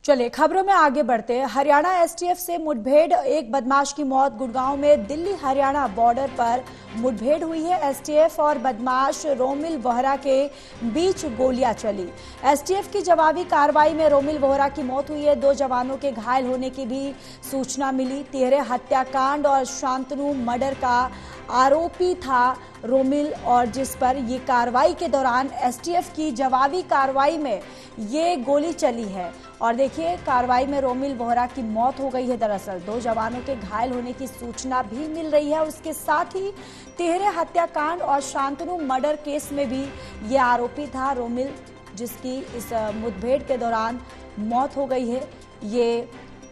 चलिए खबरों में आगे बढ़ते हैं। हरियाणा एसटीएफ से मुठभेड़, एक बदमाश की मौत। गुड़गांव में दिल्ली हरियाणा बॉर्डर पर मुठभेड़ हुई है। एसटीएफ और बदमाश रोमिल बोहरा के बीच गोलियां चली। एसटीएफ की जवाबी कार्रवाई में रोमिल बोहरा की मौत हुई है। 2 जवानों के घायल होने की भी सूचना मिली। तिहरे हत्याकांड और शांतनु मर्डर का आरोपी था रोमिल, और जिस पर ये कार्रवाई के दौरान एसटीएफ की जवाबी कार्रवाई में ये गोली चली है। और देखिए, कार्रवाई में रोमिल बोहरा की मौत हो गई है। दरअसल 2 जवानों के घायल होने की सूचना भी मिल रही है। उसके साथ ही तिहरे हत्याकांड और शांतनु मर्डर केस में भी ये आरोपी था रोमिल, जिसकी इस मुठभेड़ के दौरान मौत हो गई है। ये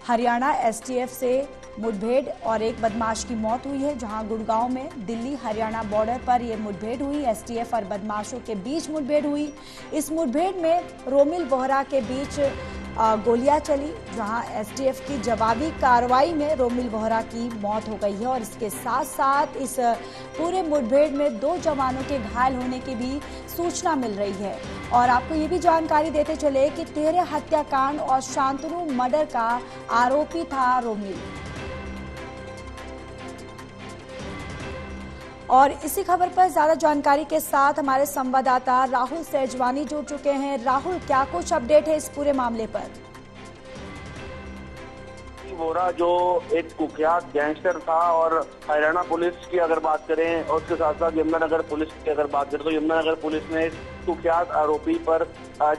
हरियाणा एसटीएफ से मुठभेड़ और एक बदमाश की मौत हुई है, जहां गुड़गांव में दिल्ली हरियाणा बॉर्डर पर यह मुठभेड़ हुई। एसटीएफ और बदमाशों के बीच मुठभेड़ हुई। इस मुठभेड़ में रोमिल बोहरा के बीच गोलियां चली, जहां एसटीएफ की जवाबी कार्रवाई में रोमिल बोहरा की मौत हो गई है। और इसके साथ साथ इस पूरे मुठभेड़ में 2 जवानों के घायल होने की भी सूचना मिल रही है। और आपको ये भी जानकारी देते चले कि तिहरे हत्याकांड और शांतनु मर्डर का आरोपी था रोमिल। और इसी खबर पर ज्यादा जानकारी के साथ हमारे संवाददाता राहुल सेजवानी जुड़ चुके हैं। राहुल, क्या कुछ अपडेट है इस पूरे मामले पर? बोरा जो एक कुख्यात गैंगस्टर था, और हरियाणा पुलिस की अगर बात करें और उसके साथ साथ यमुनानगर पुलिस की अगर बात करें तो यमुनानगर पुलिस ने कुख्यात आरोपी पर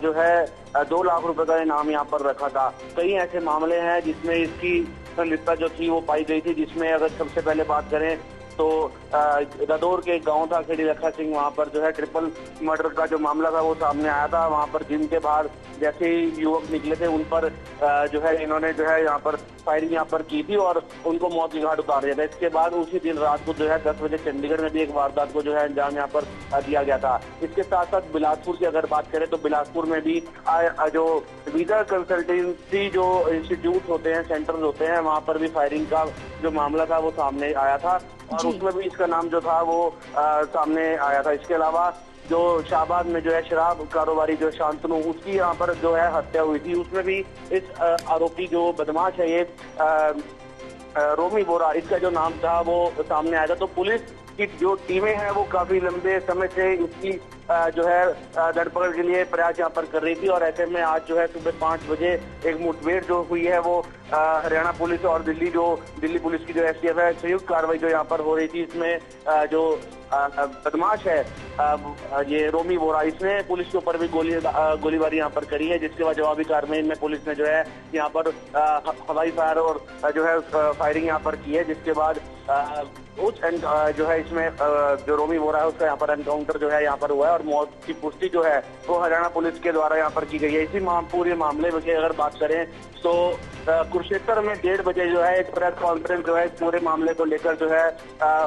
जो है 2 लाख रुपए का इनाम यहाँ पर रखा था। कई ऐसे मामले हैं जिसमें इसकी संलिप्तता जो थी वो पाई गई थी, जिसमें अगर सबसे पहले बात करें तो रदौर के गांव था खेड़ी लखा सिंह, वहां पर जो है ट्रिपल मर्डर का जो मामला था वो सामने आया था। वहां पर जिम के बाहर जैसे ही युवक निकले थे उन पर जो है इन्होंने जो है यहाँ पर फायरिंग यहाँ पर की थी और उनको मौत की घाट उतार दिया था। इसके बाद उसी दिन रात को जो है 10 बजे चंडीगढ़ में भी एक वारदात को जो है अंजाम यहाँ पर दिया गया था। इसके साथ साथ बिलासपुर की अगर बात करें तो बिलासपुर में भी जो वीजा कंसल्टेंसी जो इंस्टीट्यूट होते हैं, सेंटर्स होते हैं, वहाँ पर भी फायरिंग का जो मामला था वो सामने आया था और उसमें भी इसका नाम जो था वो सामने आया था। इसके अलावा जो शाहबाद में जो है शराब कारोबारी जो शांतनु, उसकी यहाँ पर जो है हत्या हुई थी, उसमें भी इस आरोपी जो बदमाश है ये रोमी बोरा, इसका जो नाम था वो सामने आया था। तो पुलिस की जो टीमें हैं वो काफी लंबे समय से इसकी जो है धरपकड़ के लिए प्रयास यहाँ पर कर रही थी। और ऐसे में आज जो है सुबह 5 बजे एक मुठभेड़ जो हुई है वो हरियाणा पुलिस और दिल्ली पुलिस की जो एसटीएफ है संयुक्त कार्रवाई जो यहाँ पर हो रही थी। इसमें जो बदमाश है ये रोमी बोरा, इसने पुलिस के ऊपर भी गोलीबारी यहाँ पर करी है, जिसके बाद जवाबी कार्रवाई में पुलिस ने जो है यहाँ पर हवाई फायर और जो है फायरिंग यहाँ पर की है। जिसके बाद जो है इसमें जो रोमी बोरा है उसका यहाँ पर एनकाउंटर जो है यहाँ पर हुआ है और मौत की पुष्टि जो है वो हरियाणा पुलिस के द्वारा यहाँ पर की गई है। इसी पूरे मामले में अगर बात करें तो कुरुक्षेत्र में 1:30 बजे जो है एक प्रेस कॉन्फ्रेंस जो है इस पूरे मामले को लेकर जो है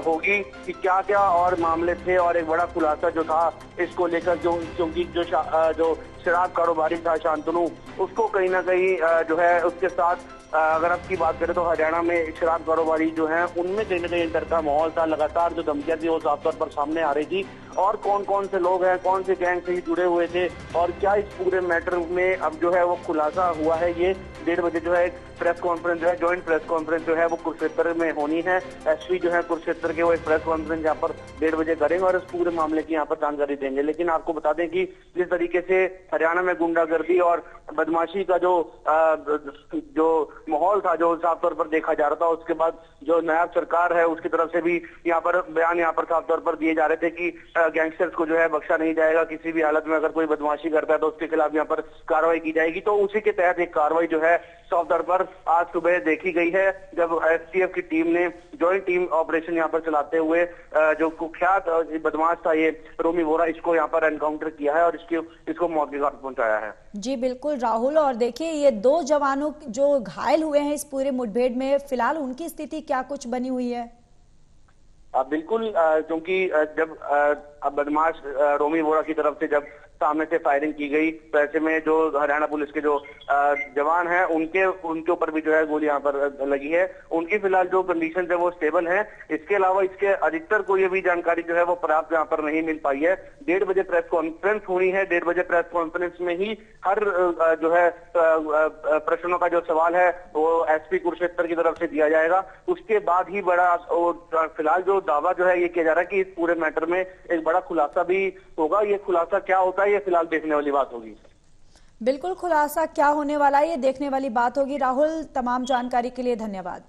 होगी कि क्या क्या और मामले थे और एक बड़ा खुलासा जो था इसको लेकर, क्योंकि जो शराब कारोबारी था शांतनु, उसको कहीं ना कहीं जो है उसके साथ अगर आपकी बात करें तो हरियाणा में शराब कारोबारी जो हैं उनमें कहीं ना कहीं डर का माहौल था। लगातार जो धमकियां थी वो साफ तौर पर सामने आ रही थी और कौन कौन से लोग हैं, कौन से गैंग से ही जुड़े हुए थे और क्या इस पूरे मैटर में अब जो है वो खुलासा हुआ है। ये 1:30 बजे जो है एक प्रेस कॉन्फ्रेंस जो है, ज्वाइंट प्रेस कॉन्फ्रेंस जो है वो कुरुक्षेत्र में होनी है। एसपी जो है कुरुक्षेत्र के वो एक प्रेस कॉन्फ्रेंस यहाँ पर 1:30 बजे करेंगे और इस पूरे मामले की यहाँ पर जानकारी देंगे। लेकिन आपको बता दें कि जिस तरीके से हरियाणा में गुंडागर्दी और बदमाशी का जो माहौल था जो साफ तौर पर देखा जा रहा था, उसके बाद जो नायब सरकार है उसकी तरफ से भी यहाँ पर बयान यहाँ पर साफ तौर पर दिए जा रहे थे कि गैंगस्टर्स को जो है बख्शा नहीं जाएगा, किसी भी हालत में अगर कोई बदमाशी करता है तो उसके खिलाफ यहाँ पर कार्रवाई की जाएगी। तो उसी के तहत एक कार्रवाई जो है साफ तौर पर आज सुबह देखी गई है, जब एसटीएफ की टीम ने ज्वाइंट टीम ऑपरेशन यहाँ पर चलाते हुए जो कुख्यात बदमाश था ये रोमी बोरा, इसको यहाँ पर एनकाउंटर किया है और इसको मौत के घाट पहुंचाया है। जी बिल्कुल राहुल, और देखिए ये 2 जवानों जो घायल हुए हैं इस पूरे मुठभेड़ में, फिलहाल उनकी स्थिति क्या कुछ बनी हुई है? बिल्कुल, क्योंकि जब बदमाश रोमी बोरा की तरफ से जब सामने से फायरिंग की गई। तो ऐसे में जो हरियाणा पुलिस के जो जवान हैं उनके ऊपर भी जो है गोली यहाँ पर लगी है। उनकी फिलहाल जो कंडीशन है वो स्टेबल है। इसके अलावा इसके अधिकतर कोई भी जानकारी जो है वो प्राप्त यहाँ पर नहीं मिल पाई है। 1:30 बजे प्रेस कॉन्फ्रेंस हुई है। 1:30 बजे प्रेस कॉन्फ्रेंस में ही हर जो है प्रश्नों का जो सवाल है वो एसपी कुरुक्षेत्र की तरफ से दिया जाएगा। उसके बाद ही बड़ा फिलहाल जो दावा जो है ये किया जा रहा है कि इस पूरे मैटर में एक बड़ा खुलासा भी होगा। ये खुलासा क्या होता है ये फिलहाल देखने वाली बात होगी। बिल्कुल, खुलासा क्या होने वाला है ये देखने वाली बात होगी। राहुल, तमाम जानकारी के लिए धन्यवाद।